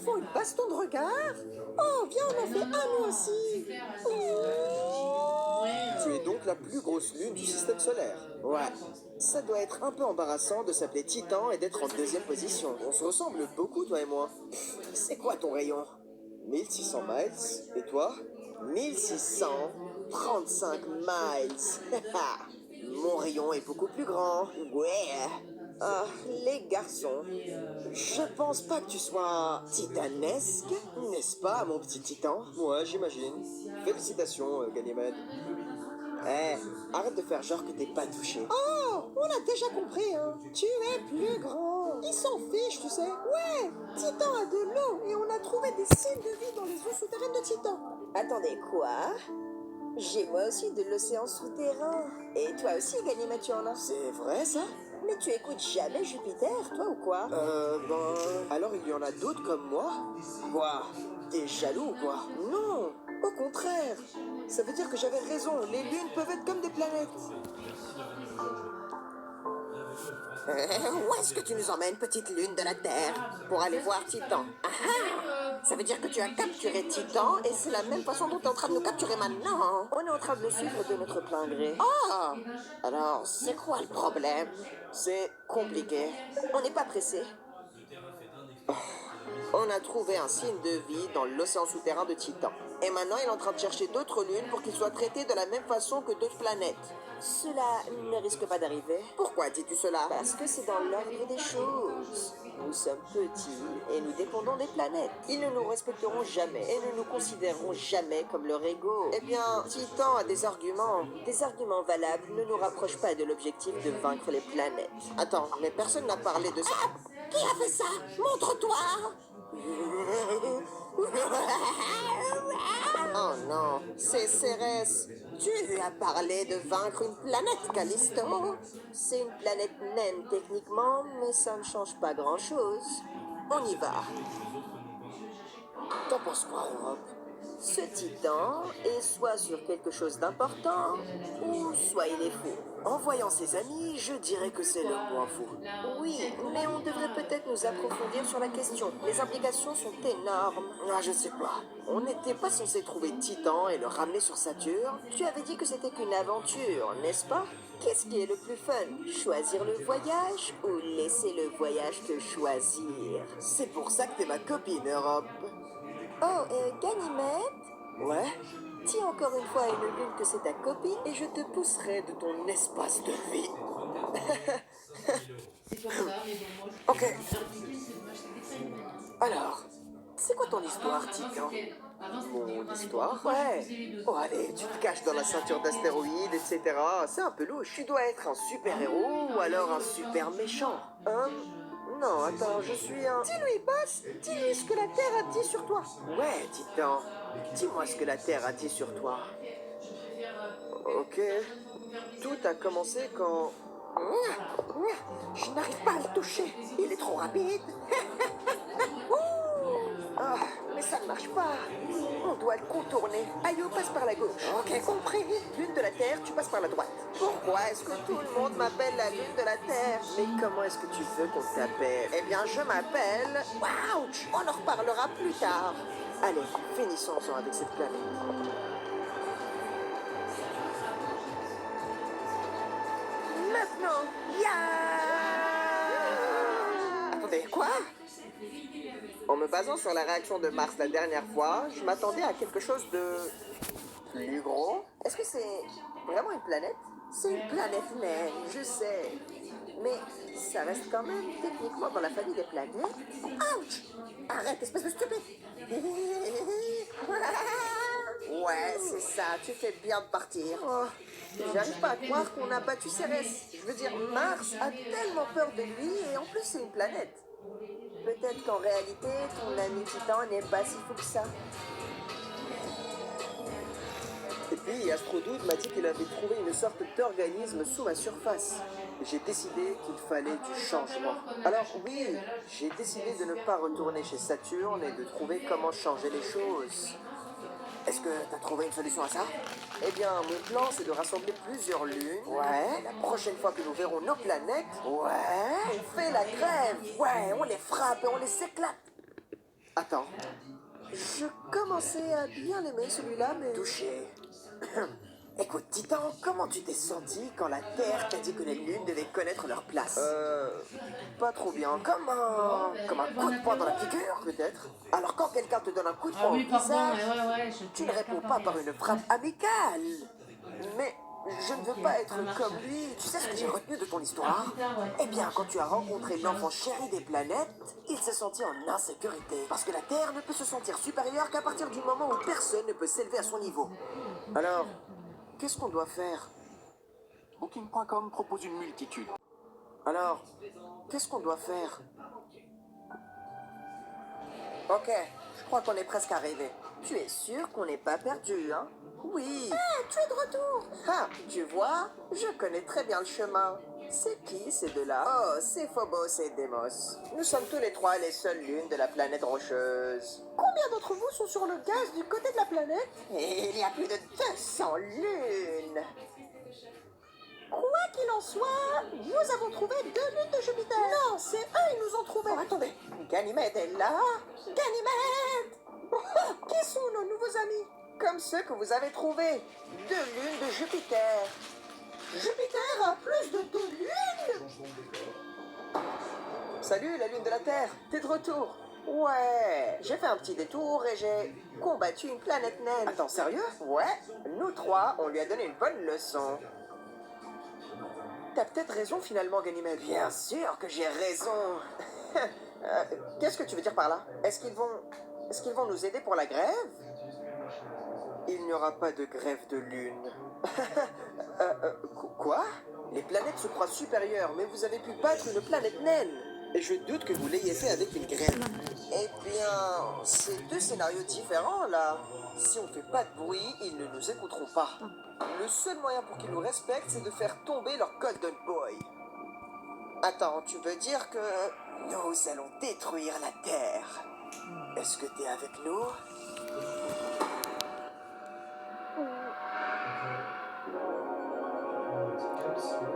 font une baston de regard. Oh, viens, on en fait un nous aussi. Tu es donc la plus grosse lune du système solaire. Ouais. Ça doit être un peu embarrassant de s'appeler Titan et d'être en deuxième position. On se ressemble beaucoup, toi et moi. C'est quoi ton rayon? 1600 miles. Et toi? 1635 miles. Mon rayon est beaucoup plus grand. Ouais. Ah, les garçons, je pense pas que tu sois titanesque, n'est-ce pas, mon petit titan? Ouais, j'imagine. Félicitations, Ganymède. Eh, arrête de faire genre que t'es pas touché. Oh, on a déjà compris, hein. Tu es plus grand. Ils s'en fichent, tu sais. Ouais, Titan a de l'eau et on a trouvé des signes de vie dans les eaux souterraines de Titan. Attendez, quoi? J'ai moi aussi de l'océan souterrain. Et toi aussi, Ganymède, tu en as? C'est vrai, ça? Mais tu écoutes jamais Jupiter, toi ou quoi? Ben... Alors il y en a d'autres comme moi? Quoi? T'es jaloux ou quoi? Non, au contraire. Ça veut dire que j'avais raison, les lunes peuvent être comme des planètes. Où est-ce que tu nous emmènes, petite lune de la Terre, pour aller voir Titan? Ah ah! Ça veut dire que tu as capturé Titan et c'est la même façon dont tu es en train de nous capturer maintenant. On est en train de le suivre de notre plein gré. Ah! Alors, c'est quoi le problème? C'est compliqué. On n'est pas pressé. On a trouvé un signe de vie dans l'océan souterrain de Titan. Et maintenant, il est en train de chercher d'autres lunes pour qu'ils soient traités de la même façon que d'autres planètes. Cela ne risque pas d'arriver. Pourquoi dis-tu cela? Parce que c'est dans l'ordre des choses. Nous sommes petits et nous dépendons des planètes. Ils ne nous respecteront jamais et ne nous considéreront jamais comme leur ego. Eh bien, Titan a des arguments. Des arguments valables ne nous rapprochent pas de l'objectif de vaincre les planètes. Attends, mais personne n'a parlé de ça. Qui a fait ça? Montre-toi! Oh non, c'est Cérès. Tu lui as parlé de vaincre une planète, Callisto. C'est une planète naine techniquement, mais ça ne change pas grand-chose. On y va. T'en penses quoi, Europe? Ce titan est soit sur quelque chose d'important, ou soit il est fou. En voyant ses amis, je dirais que c'est le moins fou. Oui, mais on devrait peut-être nous approfondir sur la question. Les implications sont énormes. Ah, je sais pas. On n'était pas censé trouver Titan et le ramener sur Saturne? Tu avais dit que c'était qu'une aventure, n'est-ce pas? Qu'est-ce qui est le plus fun? Choisir le voyage ou laisser le voyage te choisir? C'est pour ça que t'es ma copine, Europe. Oh, Ganymède? Ouais? Dis encore une fois à une lune que c'est ta copine et je te pousserai de ton espace de vie. Ok. Alors, c'est quoi ton histoire, Titan? Mon histoire? Ouais. Oh, allez, tu te caches dans la ceinture d'astéroïdes, etc. C'est un peu louche. Tu dois être un super-héros ou alors un super méchant. Non, attends, je suis un... Dis-lui, boss, dis-lui ce que la Terre a dit sur toi. Ouais, Titan. Dis-moi ce que la Terre a dit sur toi. Ok. Tout a commencé quand... Je n'arrive pas à le toucher. Il est trop rapide. Ah, mais ça ne marche pas. On doit le contourner. Ayo passe par la gauche. Ok, compris. Lune de la Terre, tu passes par la droite. Pourquoi est-ce que tout le monde m'appelle la Lune de la Terre? Mais comment est-ce que tu veux qu'on t'appelle? Eh bien, je m'appelle... Ouch, on en reparlera plus tard. Allez, finissons-en avec cette planète. Maintenant, Attendez, quoi? En me basant sur la réaction de Mars la dernière fois, je m'attendais à quelque chose de... plus gros. Est-ce que c'est vraiment une planète? C'est une planète naine. Je sais. Mais ça reste quand même techniquement dans la famille des planètes. Ouch! Arrête, espèce de stupide. Ouais, c'est ça, tu fais bien de partir. Oh, j'arrive pas à croire qu'on a battu Cérès. Je veux dire, Mars a tellement peur de lui et en plus c'est une planète. Peut-être qu'en réalité, ton ami Titan n'est pas si fou que ça. Et puis Astrodude m'a dit qu'il avait trouvé une sorte d'organisme sous ma surface. J'ai décidé qu'il fallait du changement. Alors oui, j'ai décidé de ne pas retourner chez Saturne et de trouver comment changer les choses. Est-ce que t'as trouvé une solution à ça? Eh bien, mon plan, c'est de rassembler plusieurs lunes. Ouais. La prochaine fois que nous verrons nos planètes, ouais, on fait la grève. Ouais, on les frappe et on les éclate. Attends. Je commençais à bien l'aimer celui-là, mais... Touché. Écoute, Titan, comment tu t'es senti quand la Terre t'a dit que les lunes devaient connaître leur place? Pas trop bien. Comme un coup de poing dans la figure, peut-être. Alors quand quelqu'un te donne un coup de Ah poing oui, au pardon, visage, ouais, tu ne réponds pas par une frappe amicale. Mais je ne veux pas être comme lui. Tu sais ce que j'ai retenu de ton histoire? Eh bien, quand tu as rencontré l'enfant chéri des planètes, il s'est senti en insécurité. Parce que la Terre ne peut se sentir supérieure qu'à partir du moment où personne ne peut s'élever à son niveau. Alors, qu'est-ce qu'on doit faire? Booking.com propose une multitude. Alors, qu'est-ce qu'on doit faire? Ok, je crois qu'on est presque arrivé. Tu es sûr qu'on n'est pas perdu, hein? Oui. Tu es de retour. Ah, tu vois, je connais très bien le chemin. C'est qui ces deux-là? Oh, c'est Phobos et Deimos. Nous sommes tous les trois les seules lunes de la planète rocheuse. Combien d'entre vous sont sur le gaz du côté de la planète? Et il y a plus de 200 lunes. Quoi qu'il en soit, nous avons trouvé 2 lunes de Jupiter. Non, c'est eux, ils nous ont trouvé. Oh, attendez, Ganymède est là? Ganymède. Qui sont nos nouveaux amis? Comme ceux que vous avez trouvés. 2 lunes de Jupiter. Jupiter a plus de 2 lunes. Salut, la lune de la Terre, t'es de retour? Ouais, j'ai fait un petit détour et j'ai combattu une planète naine. Attends, sérieux? Ouais, nous trois, on lui a donné une bonne leçon. T'as peut-être raison finalement, Ganymède. Bien sûr que j'ai raison. Qu'est-ce que tu veux dire par là? Est-ce qu'ils vont nous aider pour la grève? Il n'y aura pas de grève de lune. Quoi? Les planètes se croient supérieures, mais vous avez pu battre une planète naine. Et je doute que vous l'ayez fait avec une grève. Eh bien, c'est 2 scénarios différents, là. Si on fait pas de bruit, ils ne nous écouteront pas. Le seul moyen pour qu'ils nous respectent, c'est de faire tomber leur Golden Boy. Attends, tu veux dire que... Nous allons détruire la Terre. Est-ce que t'es avec nous? Caps.